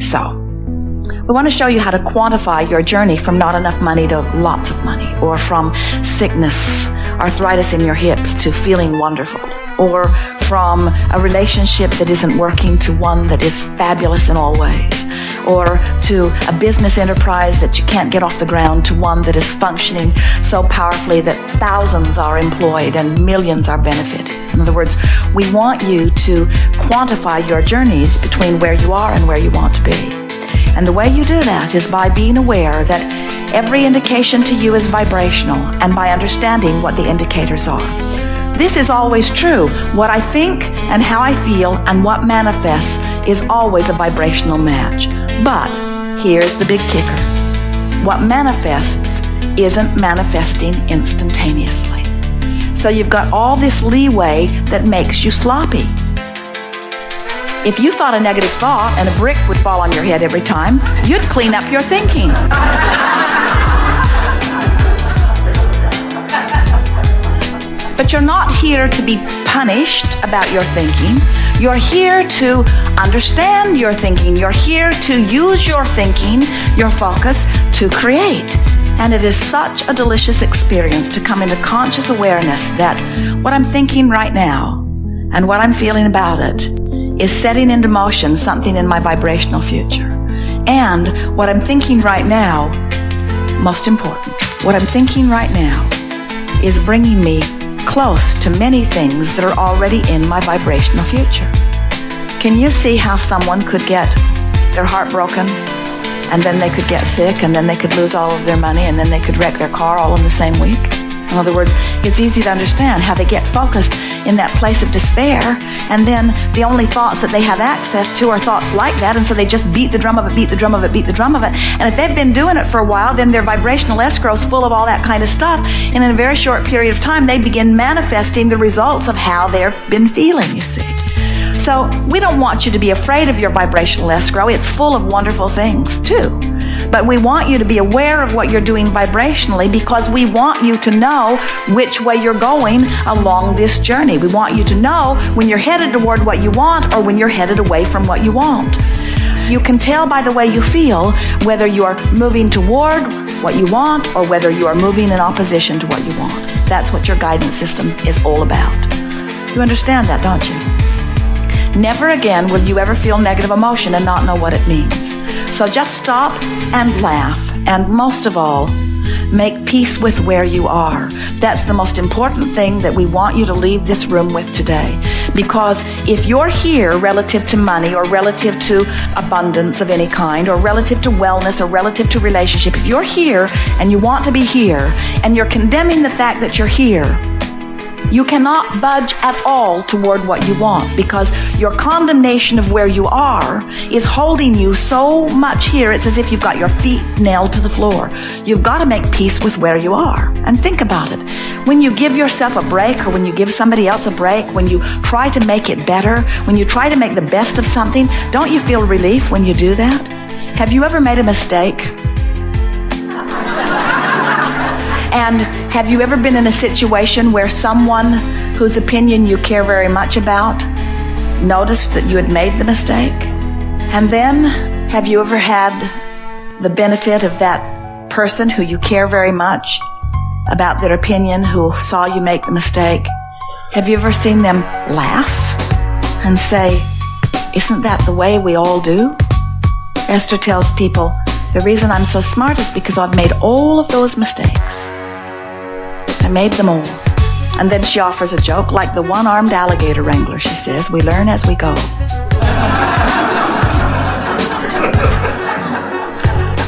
So, we want to show you how to quantify your journey from not enough money to lots of money, or from sickness, arthritis in your hips, to feeling wonderful, or from a relationship that isn't working to one that is fabulous in all ways, or to a business enterprise that you can't get off the ground to one that is functioning so powerfully that thousands are employed and millions are benefiting. In other words, we want you to quantify your journeys between where you are and where you want to be. And the way you do that is by being aware that every indication to you is vibrational, and by understanding what the indicators are. This is always true. What I think and how I feel and what manifests is always a vibrational match. But here's the big kicker. What manifests isn't manifesting instantaneously. So you've got all this leeway that makes you sloppy. If you thought a negative thought and a brick would fall on your head every time, you'd clean up your thinking. But you're not here to be punished about your thinking. You're here to understand your thinking. You're here to use your thinking, your focus, to create. And it is such a delicious experience to come into conscious awareness that what I'm thinking right now and what I'm feeling about it is setting into motion something in my vibrational future. And what I'm thinking right now, most important, what I'm thinking right now is bringing me close to many things that are already in my vibrational future. Can you see how someone could get their heart broken, and then they could get sick, and then they could lose all of their money, and then they could wreck their car all in the same week? In other words, it's easy to understand how they get focused in that place of despair, and then the only thoughts that they have access to are thoughts like that, and so they just beat the drum of it, beat the drum of it, beat the drum of it. And if they've been doing it for a while, then their vibrational escrow's full of all that kind of stuff, and in a very short period of time, they begin manifesting the results of how they've been feeling, you see. So we don't want you to be afraid of your vibrational escrow. It's full of wonderful things too. But we want you to be aware of what you're doing vibrationally, because we want you to know which way you're going along this journey. We want you to know when you're headed toward what you want or when you're headed away from what you want. You can tell by the way you feel whether you are moving toward what you want or whether you are moving in opposition to what you want. That's what your guidance system is all about. You understand that, don't you? Never again will you ever feel negative emotion and not know what it means. So just stop and laugh, and most of all, make peace with where you are. That's the most important thing that we want you to leave this room with today. Because if you're here relative to money or relative to abundance of any kind or relative to wellness or relative to relationship, if you're here and you want to be here and you're condemning the fact that you're here, you cannot budge at all toward what you want, because your condemnation of where you are is holding you so much here. It's as if you've got your feet nailed to the floor. You've got to make peace with where you are. And think about it. When you give yourself a break, or when you give somebody else a break, when you try to make it better, when you try to make the best of something, don't you feel relief when you do that? Have you ever made a mistake? And have you ever been in a situation where someone whose opinion you care very much about noticed that you had made the mistake? And then, have you ever had the benefit of that person who you care very much about their opinion, who saw you make the mistake? Have you ever seen them laugh and say, "Isn't that the way we all do?" Esther tells people, the reason I'm so smart is because I've made all of those mistakes. I made them all. And then she offers a joke, like the one-armed alligator wrangler, she says, we learn as we go.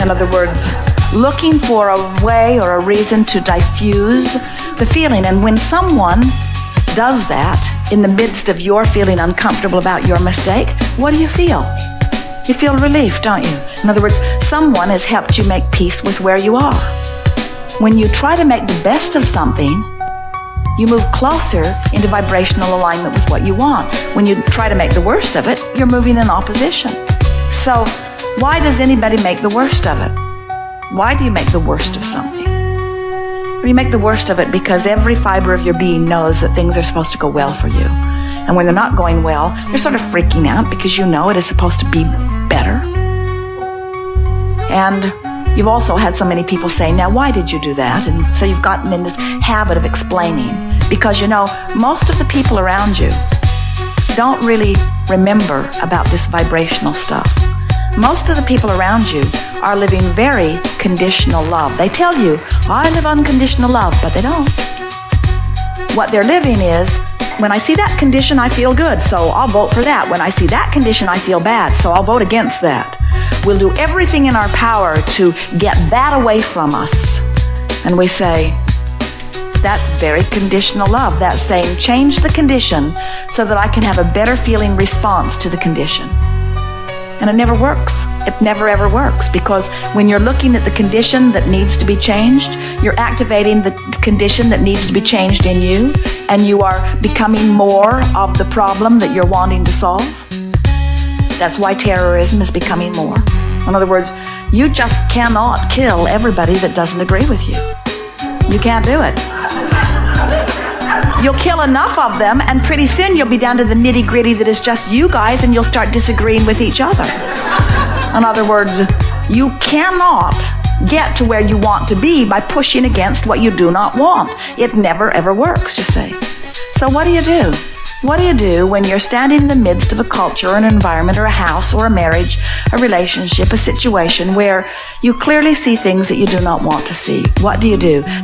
In other words, looking for a way or a reason to diffuse the feeling. And when someone does that in the midst of your feeling uncomfortable about your mistake, what do you feel? You feel relief, don't you? In other words, someone has helped you make peace with where you are. When you try to make the best of something, you move closer into vibrational alignment with what you want. When you try to make the worst of it, you're moving in opposition. So, why does anybody make the worst of it? Why do you make the worst of something? Well, you make the worst of it because every fiber of your being knows that things are supposed to go well for you. And when they're not going well, you're sort of freaking out because you know it is supposed to be better. And you've also had so many people say, now why did you do that? And so you've gotten in this habit of explaining. Because most of the people around you don't really remember about this vibrational stuff. Most of the people around you are living very conditional love. They tell you, I live unconditional love, but they don't. What they're living is, when I see that condition, I feel good, so I'll vote for that. When I see that condition, I feel bad, so I'll vote against that. We'll do everything in our power to get that away from us. And we say, that's very conditional love. That's saying, change the condition so that I can have a better feeling response to the condition. And it never works. It never ever works, because when you're looking at the condition that needs to be changed, you're activating the condition that needs to be changed in you, and you are becoming more of the problem that you're wanting to solve. That's why terrorism is becoming more. In other words, you just cannot kill everybody that doesn't agree with you. You can't do it. You'll kill enough of them, and pretty soon you'll be down to the nitty-gritty that is just you guys, and you'll start disagreeing with each other. In other words, you cannot get to where you want to be by pushing against what you do not want. It never ever works, you see. So what do you do? What do you do when you're standing in the midst of a culture, an environment, or a house, or a marriage, a relationship, a situation where you clearly see things that you do not want to see? What do?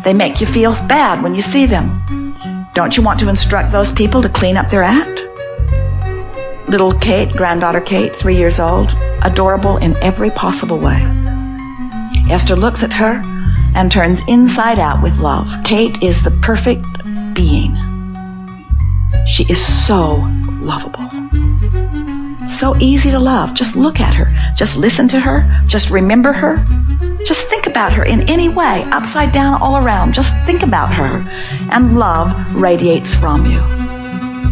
They make you feel bad when you see them. Don't you want to instruct those people to clean up their act? Little Kate, granddaughter Kate, 3 years old, adorable in every possible way. Esther looks at her and turns inside out with love. Kate is the perfect being. She is so lovable. So easy to love. Just look at her. Just listen to her. Just remember her. Just think about her in any way, upside down, all around. Just think about her. And love radiates from you.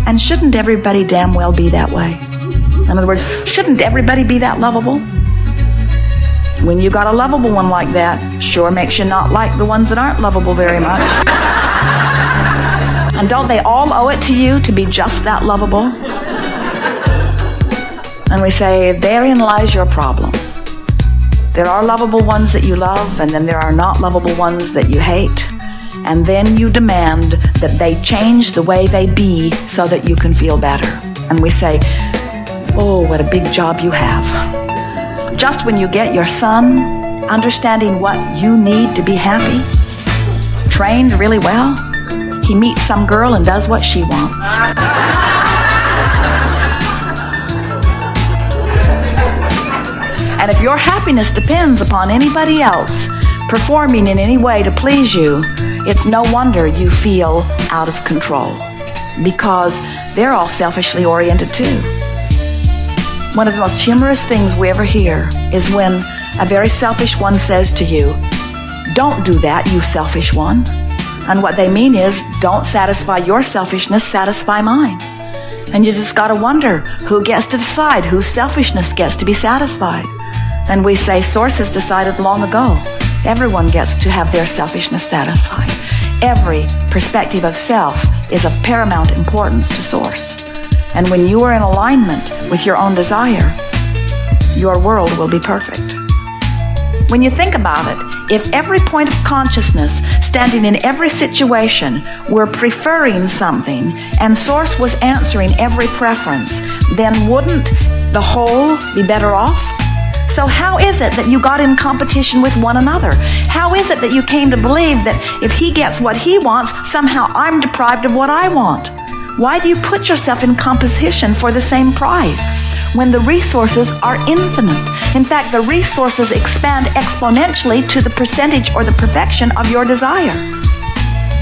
And shouldn't everybody damn well be that way? In other words, shouldn't everybody be that lovable? When you got a lovable one like that, sure makes you not like the ones that aren't lovable very much. And don't they all owe it to you to be just that lovable? And we say, therein lies your problem. There are lovable ones that you love, and then there are not lovable ones that you hate. And then you demand that they change the way they be so that you can feel better. And we say, oh, what a big job you have. Just when you get your son understanding what you need to be happy, trained really well, he meets some girl and does what she wants. And if your happiness depends upon anybody else performing in any way to please you, it's no wonder you feel out of control, because they're all selfishly oriented too. One of the most humorous things we ever hear is when a very selfish one says to you, don't do that, you selfish one. And what they mean is, don't satisfy your selfishness, satisfy mine. And you just got to wonder who gets to decide whose selfishness gets to be satisfied. And we say Source has decided long ago. Everyone gets to have their selfishness satisfied. Every perspective of self is of paramount importance to Source. And when you are in alignment with your own desire, your world will be perfect. When you think about it, if every point of consciousness standing in every situation were preferring something and Source was answering every preference, then wouldn't the whole be better off? So how is it that you got in competition with one another? How is it that you came to believe that if he gets what he wants, somehow I'm deprived of what I want? Why do you put yourself in competition for the same prize when the resources are infinite? In fact, the resources expand exponentially to the percentage or the perfection of your desire.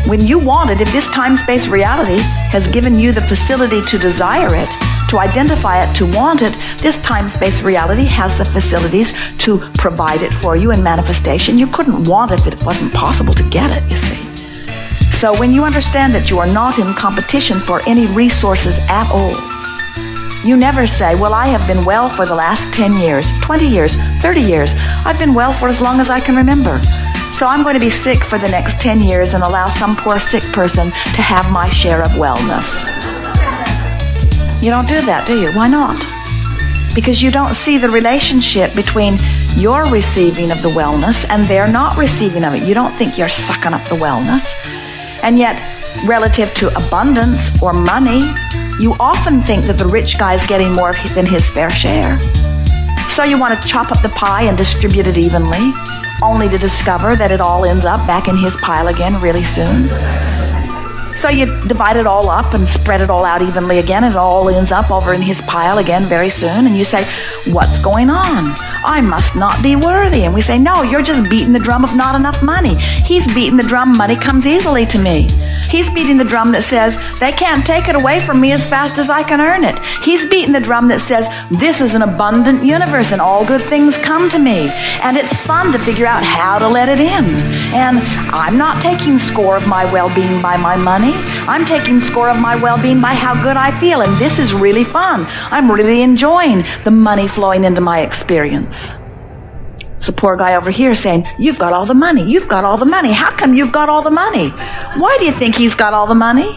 When you want it, if this time-space reality has given you the facility to desire it, to identify it, to want it, this time-space reality has the facilities to provide it for you in manifestation. You couldn't want it if it wasn't possible to get it, you see. So when you understand that you are not in competition for any resources at all, you never say, well, I have been well for the last 10 years, 20 years, 30 years. I've been well for as long as I can remember. So I'm going to be sick for the next 10 years and allow some poor sick person to have my share of wellness. You don't do that, do you? Why not? because you don't see the relationship between your receiving of the wellness and their not receiving of it. You don't think you're sucking up the wellness. And yet, relative to abundance or money, you often think that the rich guy's getting more than his fair share. So you want to chop up the pie and distribute it evenly, only to discover that it all ends up back in his pile again really soon. So you divide it all up and spread it all out evenly again, and it all ends up over in his pile again very soon. And you say, what's going on? I must not be worthy. And we say, no, you're just beating the drum of not enough money. He's beating the drum, money comes easily to me. He's beating the drum that says, they can't take it away from me as fast as I can earn it. He's beating the drum that says, this is an abundant universe and all good things come to me. And it's fun to figure out how to let it in. And I'm not taking score of my well-being by my money. I'm taking score of my well-being by how good I feel. And this is really fun. I'm really enjoying the money flowing into my experience. It's a poor guy over here saying, you've got all the money. You've got all the money. How come you've got all the money? Why do you think he's got all the money?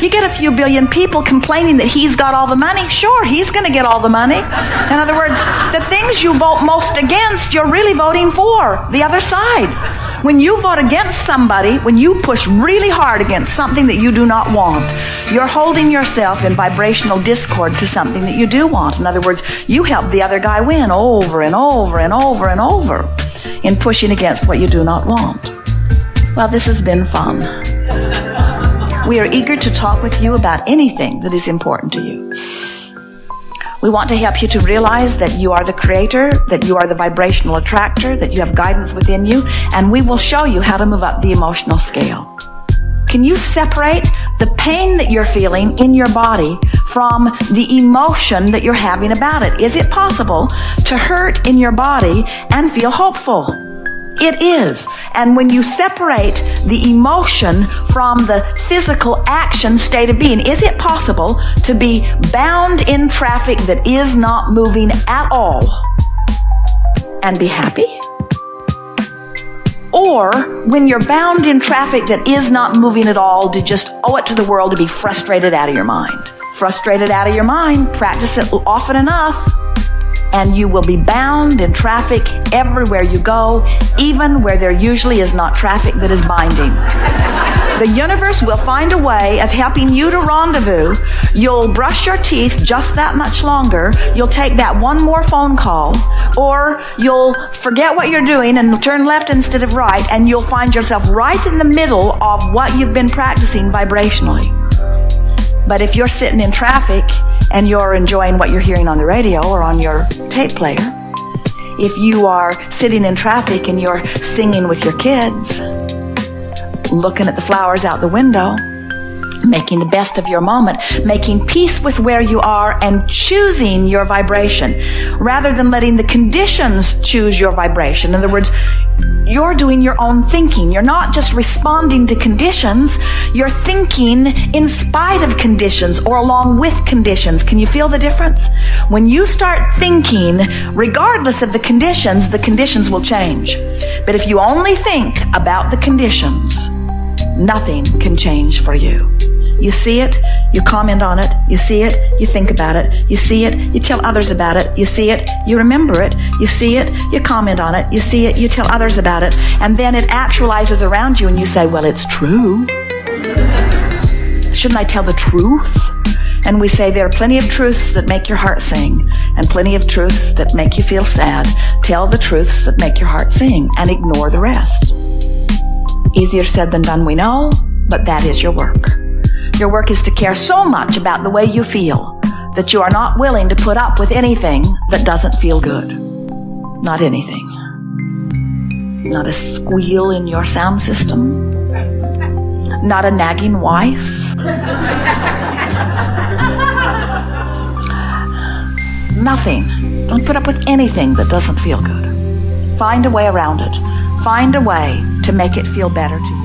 You get a few billion people complaining that he's got all the money. Sure, he's going to get all the money. In other words, the things you vote most against, you're really voting for the other side. When you vote against somebody, when you push really hard against something that you do not want, you're holding yourself in vibrational discord to something that you do want. In other words, you help the other guy win over and over and over and over in pushing against what you do not want. Well, this has been fun. We are eager to talk with you about anything that is important to you. We want to help you to realize that you are the creator, that you are the vibrational attractor, that you have guidance within you, and we will show you how to move up the emotional scale. Can you separate the pain that you're feeling in your body from the emotion that you're having about it? Is it possible to hurt in your body and feel hopeful? It is. And when you separate the emotion from the physical action state of being, is it possible to be bound in traffic that is not moving at all and be happy? Or when you're bound in traffic that is not moving at all, to just owe it to the world to be frustrated out of your mind. Frustrated out of your mind, practice it often enough, and you will be bound in traffic everywhere you go, even where there usually is not traffic that is binding. The universe will find a way of helping you to rendezvous. You'll brush your teeth just that much longer. You'll take that one more phone call, or you'll forget what you're doing and turn left instead of right, and you'll find yourself right in the middle of what you've been practicing vibrationally. But if you're sitting in traffic and you're enjoying what you're hearing on the radio or on your tape player, if you are sitting in traffic and you're singing with your kids, looking at the flowers out the window, making the best of your moment, making peace with where you are and choosing your vibration rather than letting the conditions choose your vibration. In other words, you're doing your own thinking. You're not just responding to conditions. You're thinking in spite of conditions or along with conditions. Can you feel the difference? When you start thinking regardless of the conditions will change. But if you only think about the conditions, nothing can change for you. You see it, you comment on it, you see it, you think about it, you see it, you tell others about it, you see it, you remember it, you see it, you comment on it, you see it, you tell others about it, and then it actualizes around you and you say, well, it's true. Shouldn't I tell the truth? And we say there are plenty of truths that make your heart sing and plenty of truths that make you feel sad. Tell the truths that make your heart sing and ignore the rest. Easier said than done, we know, but that is your work. Your work is to care so much about the way you feel that you are not willing to put up with anything that doesn't feel good. Not anything. Not a squeal in your sound system. Not a nagging wife. Nothing. Don't put up with anything that doesn't feel good. Find a way around it. Find a way to make it feel better to you.